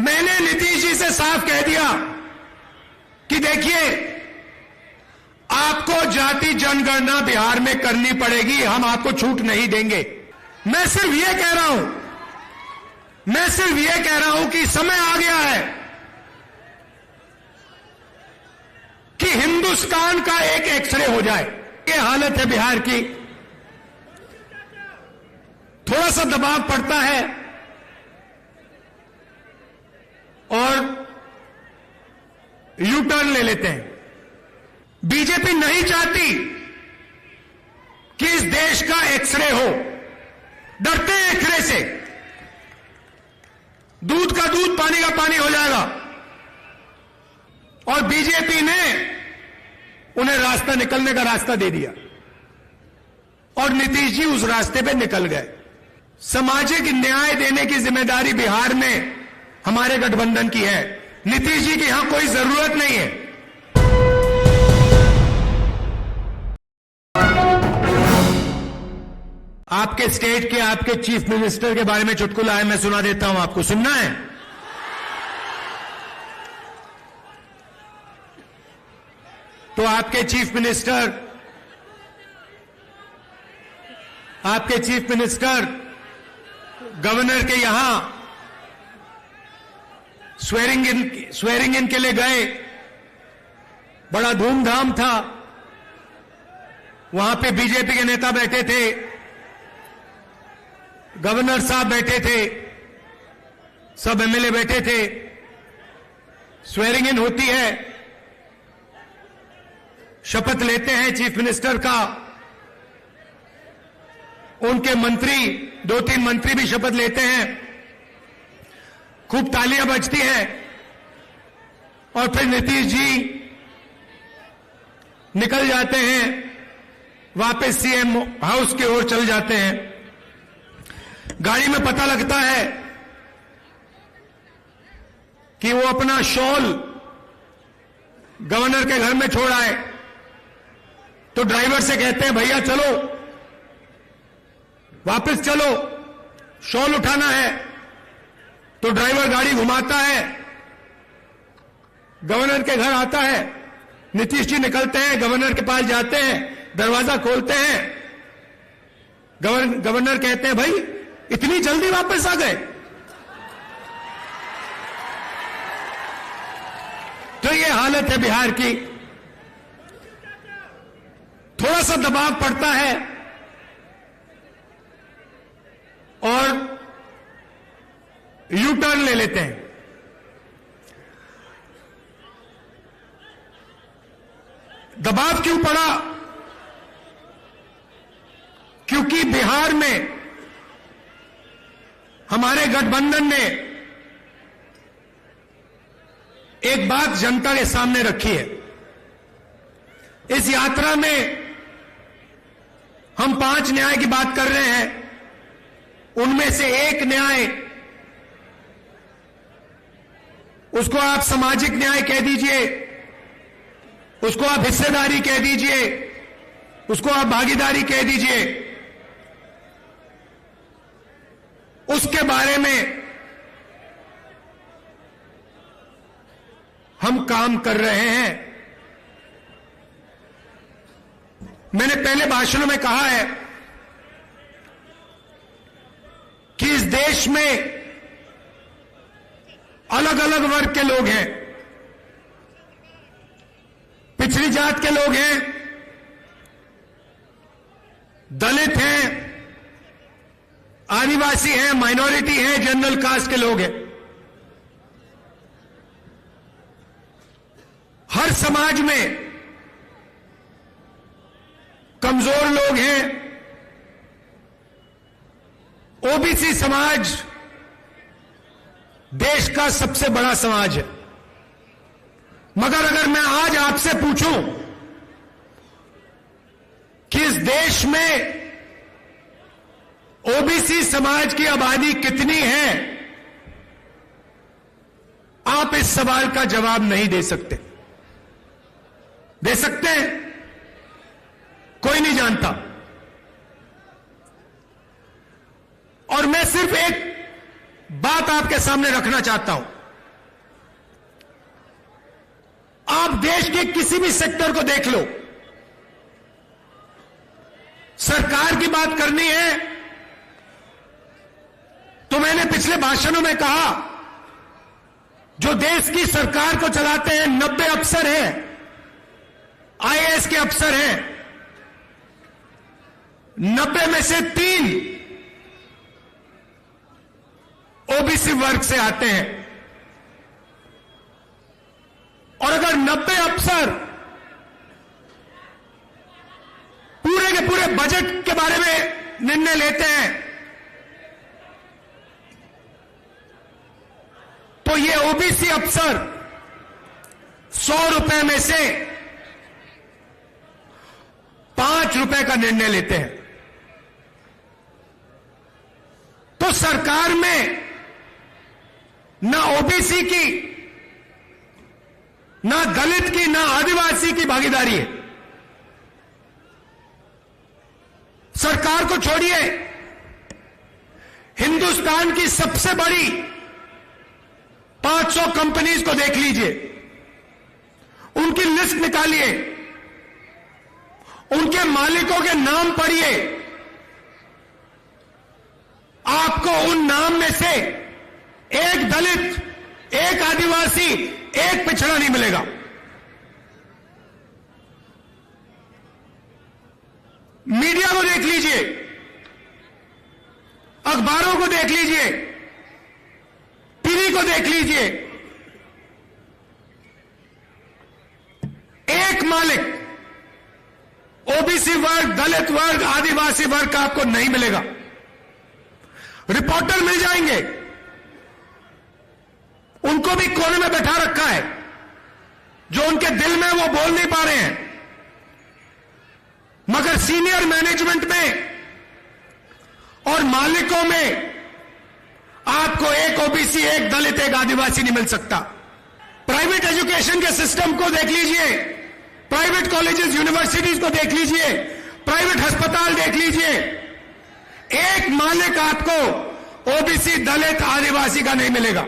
मैंने नीतीश जी से साफ कह दिया कि देखिए, आपको जाति जनगणना बिहार में करनी पड़ेगी, हम आपको छूट नहीं देंगे। मैं सिर्फ ये कह रहा हूं कि समय आ गया है कि हिंदुस्तान का एक एक्सरे हो जाए। ये हालत है बिहार की, थोड़ा सा दबाव पड़ता है और यू टर्न ले लेते हैं। बीजेपी नहीं चाहती कि इस देश का एक्सरे हो, डरते हैं एक्सरे से। दूध का दूध, पानी का पानी हो जाएगा, और बीजेपी ने उन्हें रास्ता निकलने का रास्ता दे दिया और नीतीश जी उस रास्ते पे निकल गए। सामाजिक न्याय देने की जिम्मेदारी बिहार में हमारे गठबंधन की है, नीतीश जी की यहां कोई जरूरत नहीं है। आपके स्टेट के आपके चीफ मिनिस्टर के बारे में चुटकुला है, मैं सुना देता हूं आपको, सुनना है? तो आपके चीफ मिनिस्टर गवर्नर के यहां स्वेरिंग इन के लिए गए, बड़ा धूमधाम था। वहां पे बीजेपी के नेता बैठे थे, गवर्नर साहब बैठे थे, सब एमएलए बैठे थे। स्वेरिंग इन होती है, शपथ लेते हैं चीफ मिनिस्टर का, उनके मंत्री, 2-3 मंत्री भी शपथ लेते हैं, खूब तालियां बजती हैं, और फिर नीतीश जी निकल जाते हैं, वापस सीएम हाउस की ओर चल जाते हैं। गाड़ी में पता लगता है कि वो अपना शॉल गवर्नर के घर में छोड़ आए, तो ड्राइवर से कहते हैं, भैया चलो, वापस चलो, शॉल उठाना है। तो ड्राइवर गाड़ी घुमाता है, गवर्नर के घर आता है, नीतीश जी निकलते हैं, गवर्नर के पास जाते हैं, दरवाजा खोलते हैं, गवर्नर कहते हैं, भाई इतनी जल्दी वापस आ गए? तो ये हालत है बिहार की, थोड़ा सा दबाव पड़ता है और यू टर्न ले लेते हैं। दबाव क्यों पड़ा? क्योंकि बिहार में हमारे गठबंधन ने एक बात जनता के सामने रखी है। इस यात्रा में हम 5 न्याय की बात कर रहे हैं, उनमें से एक न्याय, उसको आप सामाजिक न्याय कह दीजिए, उसको आप हिस्सेदारी कह दीजिए, उसको आप भागीदारी कह दीजिए, उसके बारे में हम काम कर रहे हैं। मैंने पहले भाषणों में कहा है कि इस देश में अलग अलग वर्ग के लोग हैं, पिछड़ी जात के लोग हैं, दलित हैं, आदिवासी हैं, माइनॉरिटी हैं, जनरल कास्ट के लोग हैं। हर समाज में कमजोर लोग हैं। ओबीसी समाज देश का सबसे बड़ा समाज है, मगर अगर मैं आज आपसे पूछूं कि इस देश में ओबीसी समाज की आबादी कितनी है, आप इस सवाल का जवाब नहीं दे सकते। दे सकते हैं? कोई नहीं जानता। और मैं सिर्फ एक बात आपके सामने रखना चाहता हूं आप देश के किसी भी सेक्टर को देख लो, सरकार की बात करनी है तो मैंने पिछले भाषणों में कहा, जो देश की सरकार को चलाते हैं 90 अफसर हैं, आईएएस के अफसर हैं, 90 में से 3 ओबीसी वर्ग से आते हैं। और अगर 90 अफसर पूरे के पूरे बजट के बारे में निर्णय लेते हैं तो ये ओबीसी अफसर 100 रुपए में से 5 रुपए का निर्णय लेते हैं। तो सरकार में ना ओबीसी की, ना दलित की, ना आदिवासी की भागीदारी है। सरकार को छोड़िए, हिंदुस्तान की सबसे बड़ी 500 कंपनीज को देख लीजिए, उनकी लिस्ट निकालिए, उनके मालिकों के नाम पढ़िए, आपको उन नाम में से एक दलित, एक आदिवासी, एक पिछड़ा नहीं मिलेगा। मीडिया को देख लीजिए, अखबारों को देख लीजिए, टीवी को देख लीजिए, एक मालिक ओबीसी वर्ग, दलित वर्ग, आदिवासी वर्ग का आपको नहीं मिलेगा। रिपोर्टर मिल जाएंगे, उनको भी कोने में बैठा रखा है, जो उनके दिल में वो बोल नहीं पा रहे हैं। मगर सीनियर मैनेजमेंट में और मालिकों में आपको एक ओबीसी, एक दलित, एक आदिवासी नहीं मिल सकता। प्राइवेट एजुकेशन के सिस्टम को देख लीजिए, प्राइवेट कॉलेजेस, यूनिवर्सिटीज को देख लीजिए, प्राइवेट अस्पताल देख लीजिए, एक मालिक आपको ओबीसी, दलित, आदिवासी का नहीं मिलेगा।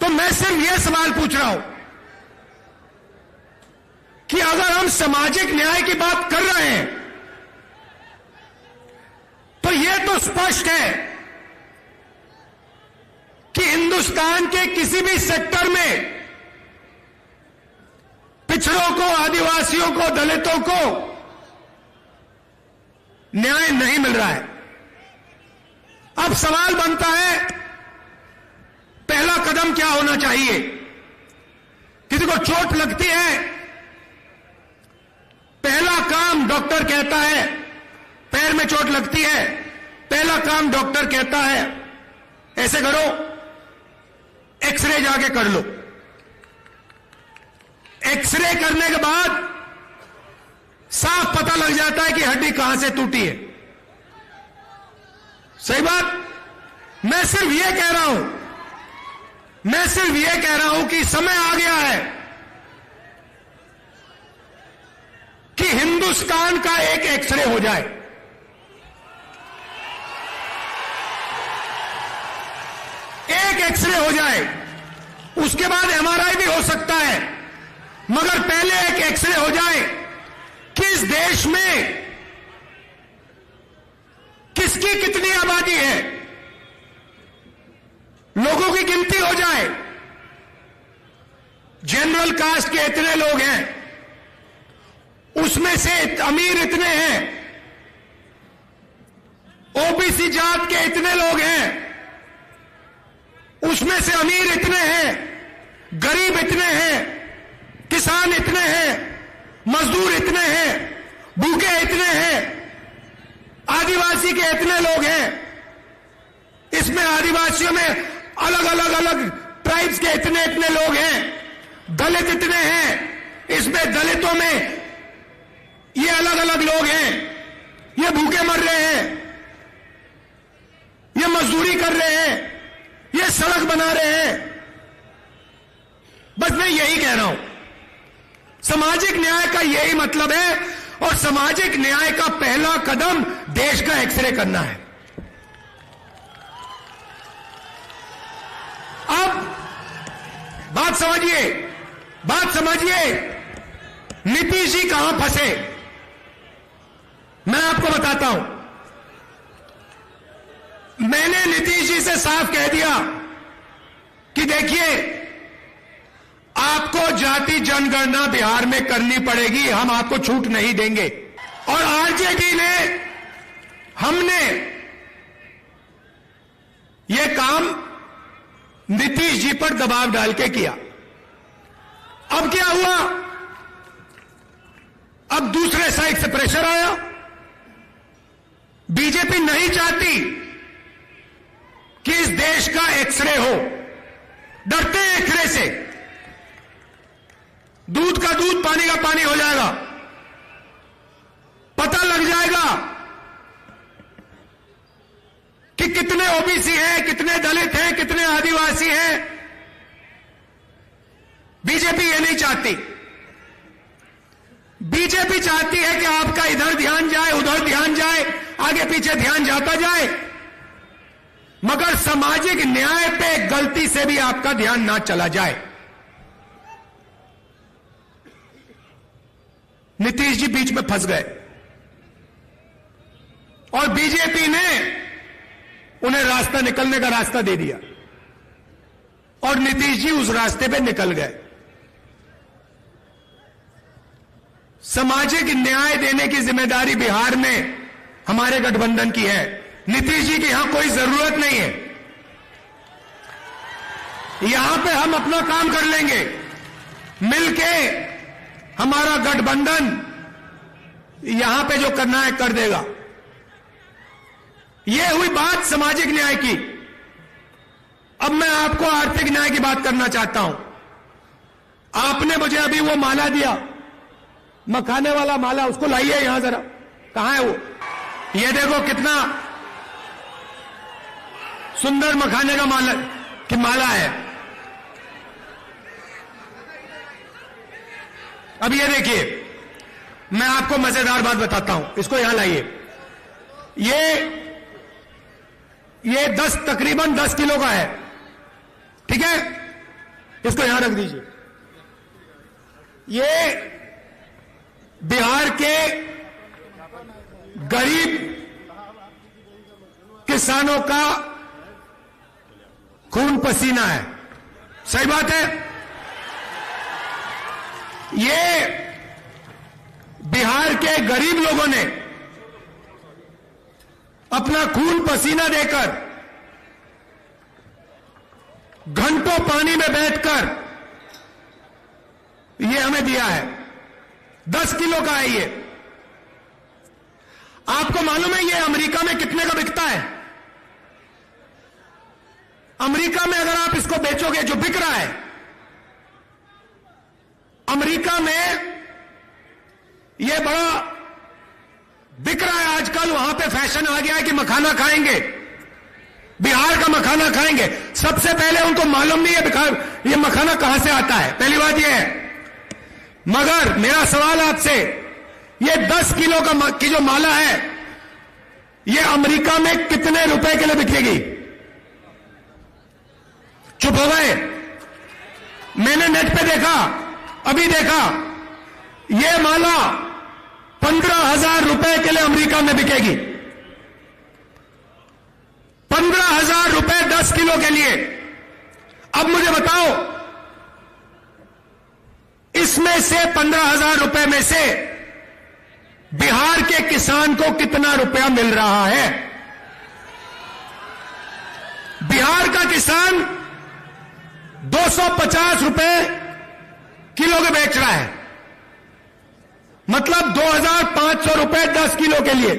तो मैं सिर्फ यह सवाल पूछ रहा हूं कि अगर हम सामाजिक न्याय की बात कर रहे हैं तो यह तो स्पष्ट है कि हिंदुस्तान के किसी भी सेक्टर में पिछड़ों को, आदिवासियों को, दलितों को न्याय नहीं मिल रहा है। अब सवाल बनता है, पहला कदम क्या होना चाहिए? किसी को चोट लगती है, पहला काम डॉक्टर कहता है, पैर में चोट लगती है, पहला काम डॉक्टर कहता है ऐसे करो, एक्सरे जाके कर लो। एक्सरे करने के बाद साफ पता लग जाता है कि हड्डी कहां से टूटी है। सही बात? मैं सिर्फ यह कह रहा हूं, कि समय आ गया है कि हिंदुस्तान का एक एक्सरे हो जाए। एक एक्सरे हो जाए, उसके बाद एमआरआई भी हो सकता है, मगर पहले एक एक्सरे हो जाए कि इस देश में किसकी कितनी आबादी है, लोगों की गिनती हो जाए। जनरल कास्ट के इतने लोग हैं, उसमें से अमीर इतने हैं, ओबीसी जात के इतने लोग हैं, उसमें से अमीर इतने हैं, गरीब इतने हैं, किसान इतने हैं, मजदूर इतने हैं, भूखे इतने हैं, आदिवासी के इतने लोग हैं, इसमें आदिवासियों में अलग ट्राइब्स के इतने इतने लोग हैं, दलित इतने हैं, इसमें दलितों में ये अलग लोग हैं, ये भूखे मर रहे हैं, ये मजदूरी कर रहे हैं, ये सड़क बना रहे हैं। बस मैं यही कह रहा हूं, सामाजिक न्याय का यही मतलब है, और सामाजिक न्याय का पहला कदम देश का एक्सरे करना है। अब बात बात समझिए, नीतीश जी कहां फंसे, मैं आपको बताता हूं। मैंने नीतीश जी से साफ कह दिया कि देखिए, आपको जाति जनगणना बिहार में करनी पड़ेगी, हम आपको छूट नहीं देंगे। और आरजेडी ने, हमने यह काम नीतीश जी पर दबाव डाल के किया। अब क्या हुआ, अब दूसरे साइड से प्रेशर आया। बीजेपी नहीं चाहती कि इस देश का एक्सरे हो, डरते हैं एक्सरे से। दूध का दूध, पानी का पानी हो जाएगा, पता लग जाएगा कि कितने ओबीसी हैं, कितने दलित हैं, कितने आदिवासी हैं। बीजेपी ये नहीं चाहती। बीजेपी चाहती है कि आपका इधर ध्यान जाए, उधर ध्यान जाए, आगे पीछे ध्यान जाता जाए, मगर सामाजिक न्याय पे गलती से भी आपका ध्यान ना चला जाए। नीतीश जी बीच में फंस गए और बीजेपी ने उन्हें रास्ता, निकलने का रास्ता दे दिया और नीतीश जी उस रास्ते पे निकल गए। सामाजिक न्याय देने की जिम्मेदारी बिहार में हमारे गठबंधन की है। नीतीश जी की यहां कोई जरूरत नहीं है। यहां पे हम अपना काम कर लेंगे मिलके। हमारा गठबंधन यहां पे जो करना है कर देगा। यह हुई बात सामाजिक न्याय की। अब मैं आपको आर्थिक न्याय की बात करना चाहता हूं। आपने मुझे अभी वो माला दिया, मखाने वाला माला, उसको लाइए यहां जरा। कहां है वो? ये देखो कितना सुंदर मखाने का माला है। अब ये देखिए, मैं आपको मजेदार बात बताता हूं, इसको यहां लाइए। ये तकरीबन 10 किलो का है, ठीक है? इसको यहां रख दीजिए। ये बिहार के गरीब किसानों का खून पसीना है। सही बात है। ये बिहार के गरीब लोगों ने अपना खून पसीना देकर, घंटों पानी में बैठकर ये हमें दिया है। 10 किलो का है ये। आपको मालूम है ये अमेरिका में कितने का बिकता है? अमेरिका में अगर आप इसको बेचोगे, जो बिक रहा है अमेरिका में, ये बड़ा बिक रहा है आजकल। वहां पे फैशन आ गया है कि मखाना खाएंगे, बिहार का मखाना खाएंगे। सबसे पहले उनको मालूम नहीं है ये मखाना कहां से आता है, पहली बात यह है। मगर मेरा सवाल आपसे, ये 10 किलो की जो माला है, ये अमेरिका में कितने रुपए के लिए बिकेगी? चुप हो गए? मैंने नेट पे देखा, अभी देखा, ये माला 15,000 रुपए के लिए अमेरिका में बिकेगी। 15,000 रुपए 10 किलो के लिए। अब मुझे बताओ, इसमें से 15,000 रुपए में से बिहार के किसान को कितना रुपया मिल रहा है? बिहार का किसान 250 रुपए किलो के बेच रहा है, मतलब 2,500 रुपए 10 किलो के लिए।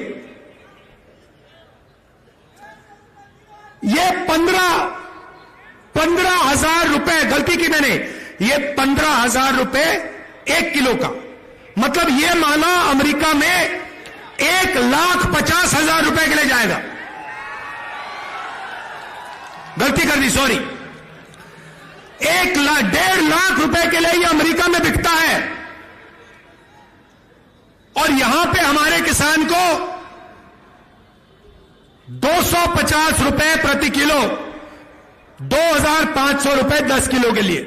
ये 15,000 रुपए, गलती की मैंने, ये 15,000 रुपए 1 किलो का, मतलब ये माला अमेरिका में 1,50,000 रुपए के लिए जाएगा। गलती कर दी, सॉरी। 1,50,000 लाख रुपए के लिए ये अमेरिका में बिकता है, और यहां पे हमारे किसान को 250 रुपए प्रति किलो, 2,500 रुपए 10 किलो के लिए।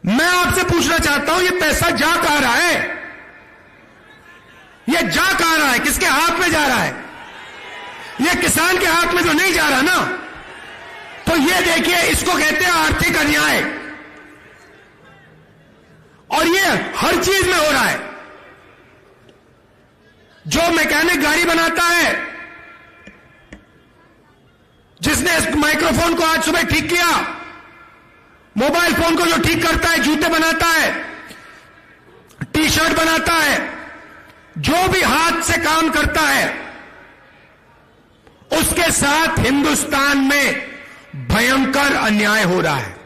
मैं आपसे पूछना चाहता हूं, ये पैसा जा कहां रहा है? ये जा कहां रहा है? किसके हाथ में जा रहा है? ये किसान के हाथ में तो नहीं जा रहा ना। तो ये देखिए, इसको कहते हैं आर्थिक अन्याय, और ये हर चीज में हो रहा है। जो मैकेनिक गाड़ी बनाता है, जिसने इस माइक्रोफोन को आज सुबह ठीक किया, मोबाइल फोन को जो ठीक करता है, जूते बनाता है, टी शर्ट बनाता है, जो भी हाथ से काम करता है, उसके साथ हिंदुस्तान में भयंकर अन्याय हो रहा है।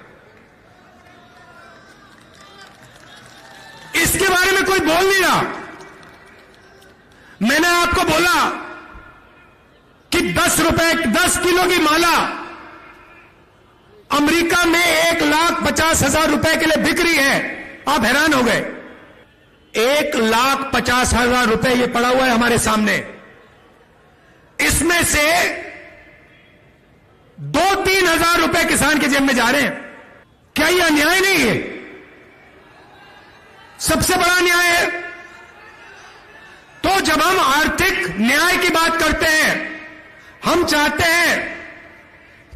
इसके बारे में कोई बोल नहीं रहा। मैंने आपको बोला कि 10 किलो की माला अमेरिका में 1,50,000 रुपए के लिए बिक रही है। आप हैरान हो गए। 1,50,000 रुपए ये पड़ा हुआ है हमारे सामने। इसमें से 2-3 हजार रुपए किसान के जेब में जा रहे हैं। क्या ये अन्याय नहीं है? सबसे बड़ा अन्याय है। तो जब हम आर्थिक न्याय की बात करते हैं, हम चाहते हैं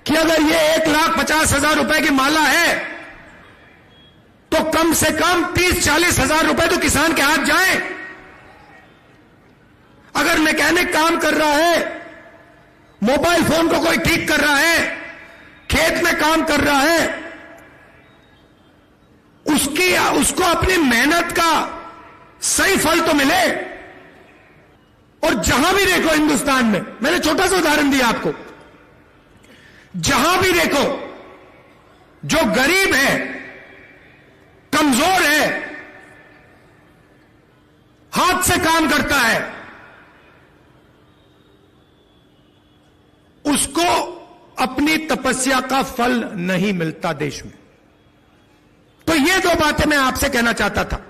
कि अगर ये 1,50,000 रुपए की माला है, तो कम से कम 30-40 हजार रुपए तो किसान के हाथ जाए। अगर मैकेनिक काम कर रहा है, मोबाइल फोन को कोई ठीक कर रहा है, खेत में काम कर रहा है, उसको अपनी मेहनत का सही फल तो मिले। और जहां भी देखो हिंदुस्तान में, मैंने छोटा सा उदाहरण दिया आपको, जहां भी देखो जो गरीब है, कमजोर है, हाथ से काम करता है, उसको अपनी तपस्या का फल नहीं मिलता देश में। तो ये 2 बातें मैं आपसे कहना चाहता था।